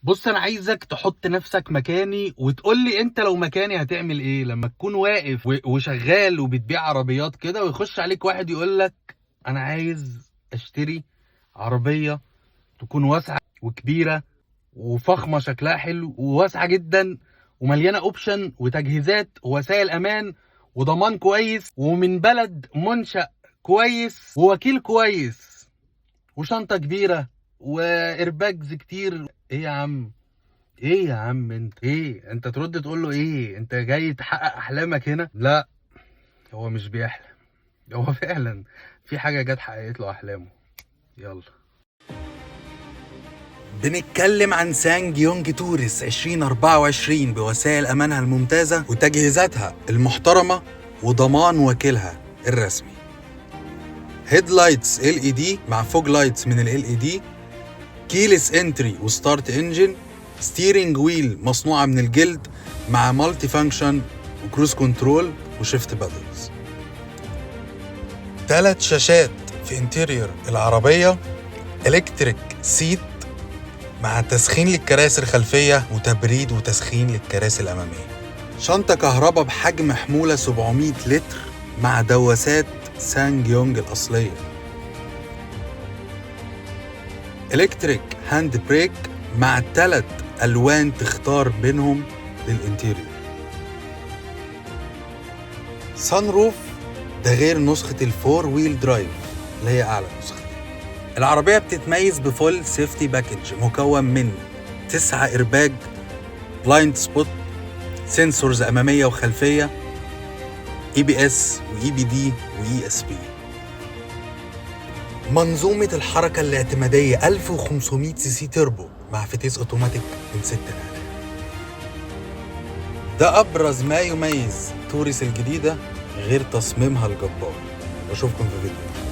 بص، انا عايزك تحط نفسك مكاني وتقول لي انت لو مكاني هتعمل ايه لما تكون واقف وشغال وبتبيع عربيات كده، ويخش عليك واحد يقول لك انا عايز اشتري عربية تكون واسعة وكبيرة وفخمة، شكلها حلو وواسعة جدا ومليانة اوبشن وتجهيزات ووسائل امان وضمان كويس ومن بلد منشأ كويس ووكيل كويس وشنطة كبيرة وايرباجز كتير. ايه يا عم؟ ايه يا عم؟ انت ترد تقول له ايه؟ انت جاي تحقق احلامك هنا؟ لا، هو مش بيحلم، هو فعلا في حاجة جت حققت له احلامه. يلا. بنتكلم عن سانج يونج تورس 2024 بوسائل امانها الممتازة وتجهيزاتها المحترمة وضمان وكيلها الرسمي. هيد لايتس LED مع فوج لايتس من LED، كيلس انتري وستارت انجن، ستيرنج ويل مصنوعة من الجلد مع مالتي فانكشن وكروز كنترول وشيفت بادلز. 3 شاشات في انتيريور العربية، الكتريك سيت مع تسخين للكراسي الخلفية وتبريد وتسخين للكراسي الأمامية. شنطة كهرباء بحجم حمولة 700 لتر مع دواسات سانج يونج الأصلية. الكتريك هاند بريك مع 3 ألوان تختار بينهم للانتيريور. سان روف، ده غير نسخة الفور ويل درايف اللي هي أعلى نسخة. العربية بتتميز بفول سيفتي باكج مكون من 9 إيرباج، بلايند سبوت، سنسورز أمامية وخلفية، ABS و EBD و ESP. منظومة الحركة الاعتمادية 1500 سي سي تربو مع فتيس اوتوماتيك من 6 نقلات. ده أبرز ما يميز تورس الجديدة غير تصميمها الجبار. واشوفكم في فيديو.